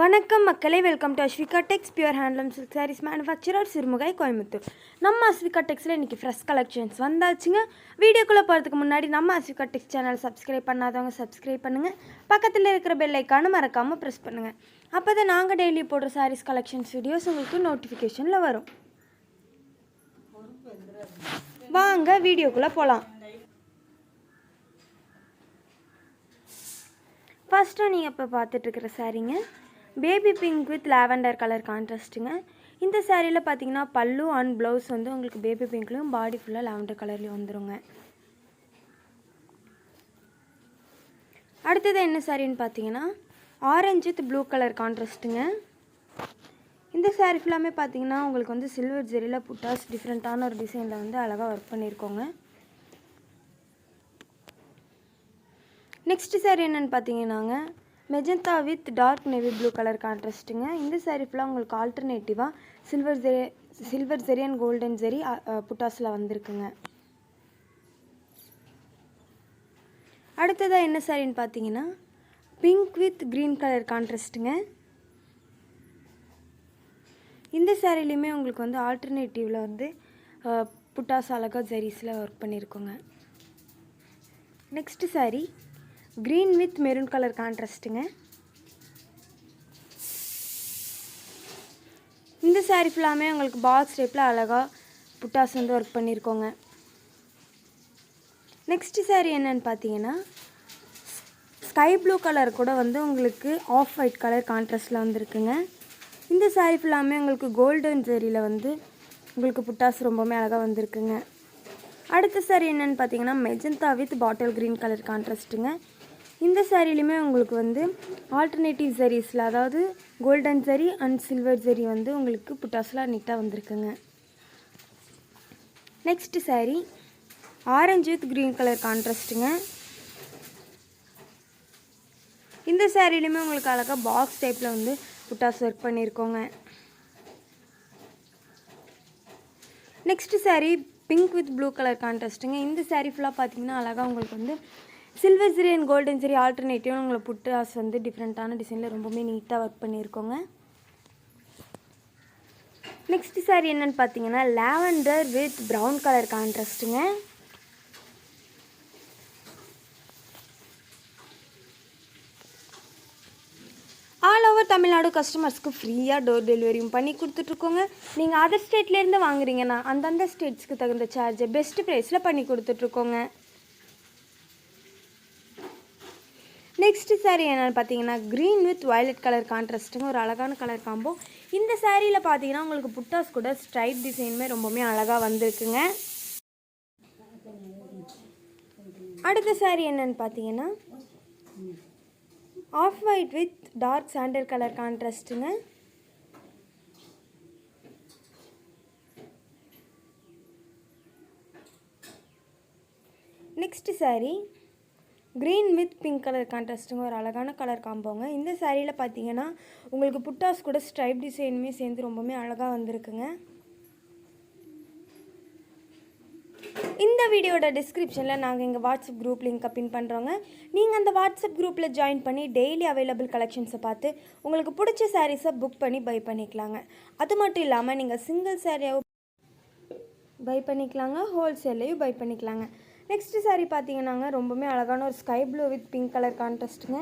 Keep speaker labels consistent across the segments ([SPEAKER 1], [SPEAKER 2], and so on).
[SPEAKER 1] வணக்கம் மக்களே, welcome to Asvika Tex pure handloom silk sarees manufacturer Sirumugai Coimbatore. நம்ம Asvika Texல இன்றைக்கி ஃப்ரெஷ் கலெக்ஷன்ஸ் வந்தாச்சுங்க. வீடியோக்குள்ளே போகிறதுக்கு முன்னாடி நம்ம Asvika Tex சேனல் சப்ஸ்கிரைப் பண்ணாதவங்க சப்ஸ்கிரைப் பண்ணுங்கள். பக்கத்தில் இருக்கிற பெல் ஐக்கானை மறக்காமல் ப்ரெஸ் பண்ணுங்கள். அப்போ தான் நாங்கள் டெய்லி போடுற சாரீஸ் கலெக்ஷன்ஸ் வீடியோஸ் உங்களுக்கு நோட்டிஃபிகேஷனில் வரும். வாங்க வீடியோக்குள்ளே போகலாம். ஃபஸ்ட்டு நீங்கள் இப்போ பார்த்துட்ருக்கிற சாரீங்க baby pink with lavender colour கான்ட்ராஸ்ட்டுங்க. இந்த சாரியில் பார்த்தீங்கன்னா பல்லு அண்ட் ப்ளவுஸ் வந்து உங்களுக்கு பேபி பிங்க்லையும் பாடி ஃபுல்லாக லாவெண்டர் கலர்லேயும் வந்துடுங்க. அடுத்தது என்ன சாரின்னு பார்த்தீங்கன்னா ஆரஞ்சு வித் ப்ளூ கலர் கான்ட்ராஸ்ட்டுங்க. இந்த சாரி ஃபுல்லாமே பார்த்தீங்கன்னா உங்களுக்கு வந்து சில்வர் ஜெரியில் புட்டாஸ் டிஃப்ரெண்ட்டான ஒரு டிசைனில் வந்து அழகாக ஒர்க் பண்ணியிருக்கோங்க. நெக்ஸ்ட் சாரி என்னென்னு பார்த்தீங்கன்னாங்க magenta with dark navy blue colour கான்ட்ராஸ்ட்டுங்க. இந்த சாரி ஃபுல்லாக உங்களுக்கு ஆல்டர்னேட்டிவாக silver zari and golden zari புட்டாஸில் வந்திருக்குங்க. அடுத்ததாக என்ன சாரின்னு பார்த்தீங்கன்னா பிங்க் வித் க்ரீன் கலர் கான்ட்ராஸ்ட்டுங்க. இந்த சாரிலையுமே உங்களுக்கு வந்து ஆல்டர்னேட்டிவில் வந்து புட்டாஸ் அழகாக ஜெரிஸில் ஒர்க் பண்ணியிருக்கோங்க. Next sari green with maroon colour கான்ட்ராஸ்ட்டுங்க. இந்த சாரீ ஃபுல்லாமே உங்களுக்கு பாக்ஸ் டைப்பில் அழகாக புட்டாஸ் வந்து ஒர்க் பண்ணியிருக்கோங்க. நெக்ஸ்ட் சாரீ என்னன்னு பார்த்தீங்கன்னா ஸ்கை ப்ளூ கலர் கூட வந்து உங்களுக்கு ஆஃப் ஒயிட் கலர் கான்ட்ராஸ்டில் வந்துருக்குங்க. இந்த சாரீ ஃபுல்லாமே உங்களுக்கு கோல்டன் ஜெரியில் வந்து உங்களுக்கு புட்டாஸ் ரொம்பவுமே அழகாக வந்திருக்குங்க. அடுத்த சாரீ என்னென்னு பார்த்தீங்கன்னா magenta with bottle green colour கான்ட்ராஸ்ட்டுங்க. இந்த சாரிலையுமே உங்களுக்கு வந்து ஆல்டர்னேட்டிவ் ஜெரிஸில் அதாவது golden zari and silver zari வந்து உங்களுக்கு புட்டாஸ்லாம் நீட்டாக வந்திருக்குங்க. Next sari orange with green colour கான்ட்ராஸ்ட்டுங்க. இந்த சாரிலையுமே உங்களுக்கு அழகாக பாக்ஸ் டைப்பில் வந்து புட்டாஸ் ஒர்க் பண்ணியிருக்கோங்க. Next sari pink with blue colour கான்ட்ராஸ்ட்டுங்க. இந்த சாரி ஃபுல்லாக பார்த்தீங்கன்னா அழகாக உங்களுக்கு வந்து silver zari and golden zari alternative உங்களுக்கு புட்டாஸ் வந்து டிஃப்ரெண்ட்டான டிசைனில் ரொம்பவுமே நீட்டாக ஒர்க் பண்ணியிருக்கோங்க. நெக்ஸ்ட் சாரி என்னென்னு பார்த்தீங்கன்னா லாவெண்டர் வித் ப்ரௌன் கலர் கான்ட்ராஸ்ட்டுங்க. ஆல் ஓவர் தமிழ்நாடு கஸ்டமர்ஸ்க்கு ஃப்ரீயாக டோர் டெலிவரியும் பண்ணி கொடுத்துட்ருக்கோங்க. நீங்கள் அதர் ஸ்டேட்லேருந்து வாங்குறீங்கன்னா அந்தந்த ஸ்டேட்ஸ்க்கு தகுந்த சார்ஜை பெஸ்ட் ப்ரைஸில் பண்ணி கொடுத்துட்ருக்கோங்க. நெக்ஸ்ட் சாரீ என்னென்னு பார்த்தீங்கன்னா க்ரீன் வித் வயலட் கலர் கான்ட்ராஸ்ட்டுங்க. ஒரு அழகான கலர் காம்போ. இந்த சாரியில் பார்த்தீங்கன்னா உங்களுக்கு புட்டாஸ் கூட ஸ்ட்ரைட் டிசைனுமே ரொம்பவுமே அழகாக வந்திருக்குங்க. அடுத்த சாரீ என்னென்னு பார்த்தீங்கன்னா off white with dark sandal colour கான்ட்ராஸ்ட்டுங்க. Next sari green with pink colour கான்ட்ராஸ்ட்டுங்க. ஒரு அழகான கலர் காம்போங்க. இந்த சாரியில் பார்த்தீங்கன்னா உங்களுக்கு புட்டாஸ் கூட ஸ்ட்ரைப் டிசைனுமே சேர்ந்து ரொம்பவுமே அழகாக வந்திருக்குங்க. இந்த வீடியோட டிஸ்கிரிப்ஷனில் நாங்கள் எங்கள் வாட்ஸ்அப் குரூப் லிங்க்கை பின் பண்ணுறோங்க. நீங்கள் அந்த வாட்ஸ்அப் குரூப்பில் ஜாயின் பண்ணி டெய்லி அவைலபிள் கலெக்ஷன்ஸை பார்த்து உங்களுக்கு பிடிச்ச சாரீஸை புக் பண்ணி பை பண்ணிக்கலாங்க. அது மட்டும் இல்லாமல் நீங்கள் சிங்கிள் சாரியாகவும் பை பண்ணிக்கலாங்க, ஹோல்சேல்லையும் பை பண்ணிக்கலாங்க. நெக்ஸ்ட் சாரீ பார்த்தீங்கன்னாங்க ரொம்பவுமே அழகான ஒரு sky blue with pink colour கான்ட்ராஸ்ட்டுங்க.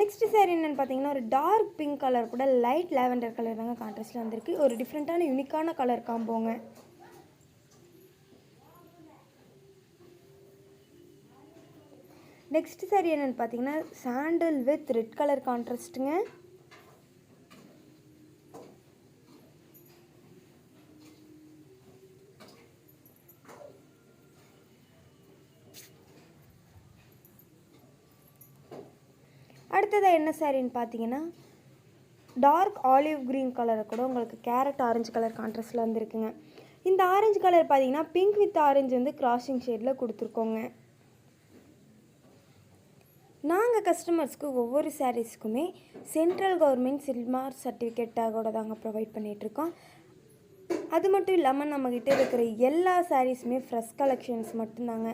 [SPEAKER 1] நெக்ஸ்ட் சாரீ என்னென்னு பார்த்தீங்கன்னா ஒரு டார்க் பிங்க் கலர் கூட லைட் லாவெண்டர் கலர் தாங்க கான்ட்ராஸ்டில் வந்திருக்கு. ஒரு டிஃப்ரெண்ட்டான யூனிக்கான கலர் காம்போங்க. நெக்ஸ்ட் சாரீ என்னென்னு பார்த்தீங்கன்னா சாண்டல் வித் ரெட் கலர் கான்ட்ராஸ்ட்டுங்க. அடுத்ததாக என்ன சாரின்னு பார்த்தீங்கன்னா டார்க் ஆலிவ் க்ரீன் கலரை கூட உங்களுக்கு கேரட் ஆரஞ்சு கலர் கான்ட்ராஸ்டில் வந்துருக்குங்க. இந்த ஆரஞ்சு கலர் பார்த்தீங்கன்னா பிங்க் வித் ஆரஞ்சு வந்து கிராசிங் ஷேடில் கொடுத்துருக்கோங்க. நாங்கள் கஸ்டமர்ஸ்க்கு ஒவ்வொரு சாரீஸ்க்குமே சென்ட்ரல் கவர்மெண்ட் சில்மார் சர்டிஃபிகேட்டாக தாங்க ப்ரொவைட் பண்ணிகிட்ருக்கோம். அது மட்டும் இல்லாமல் நம்மக்கிட்ட இருக்கிற எல்லா சாரீஸுமே ஃப்ரெஷ் கலெக்ஷன்ஸ் மட்டும்தாங்க.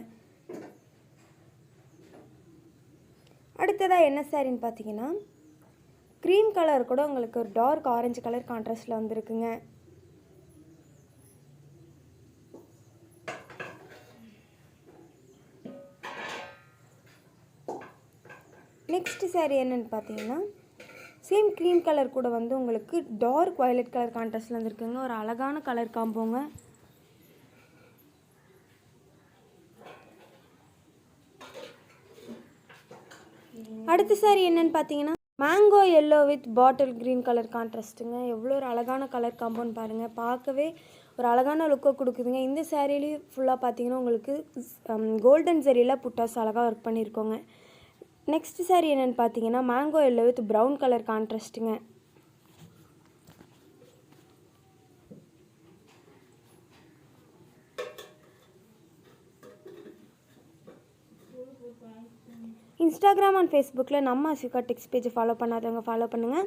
[SPEAKER 1] அடுத்ததாக என்ன சாரின்னு பார்த்தீங்கன்னா க்ரீம் கலர் கூட உங்களுக்கு ஒரு டார்க் ஆரஞ்சு கலர் கான்ட்ராஸ்டில் வந்துருக்குங்க. நெக்ஸ்ட் சாரீ என்னென்னு பார்த்தீங்கன்னா சேம் க்ரீம் கலர் கூட வந்து உங்களுக்கு டார்க் வயலட் கலர் கான்ட்ராஸ்டில் வந்துருக்குங்க. ஒரு அழகான கலர் காம்போங்க. அடுத்த சாரீ என்னென்னு பார்த்தீங்கன்னா mango yellow with bottle green colour கான்ட்ராஸ்ட்டுங்க. எவ்வளோ ஒரு அழகான கலர் காம்போன்னு பாருங்கள். பார்க்கவே ஒரு அழகான லுக்கை கொடுக்குதுங்க. இந்த சாரீலேயும் ஃபுல்லாக பார்த்தீங்கன்னா உங்களுக்கு கோல்டன் ஜரியில் புட்டாஸ் அழகாக ஒர்க் பண்ணியிருக்கோங்க. நெக்ஸ்ட் சாரீ என்னென்னு பார்த்தீங்கன்னா mango yellow with brown colour கான்ட்ராஸ்ட்டுங்க. இன்ஸ்டாகிராம் அண்ட் ஃபேஸ்புக்கில் நம்ம அஸ்விகா டெக்ஸ் பேஜை ஃபாலோ பண்ணாதவங்க ஃபாலோ பண்ணுங்கள்.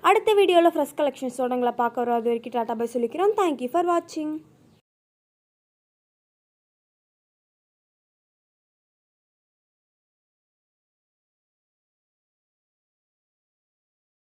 [SPEAKER 1] அடுத்த வீடியோவில் ஃப்ரெஷ் கலெக்ஷன்ஸோட உங்களை பார்க்க வரோம். அது வரைக்கும் டாட்டா பை சொல்லிக்கிறோம். தேங்க்யூ ஃபார் வாட்சிங்.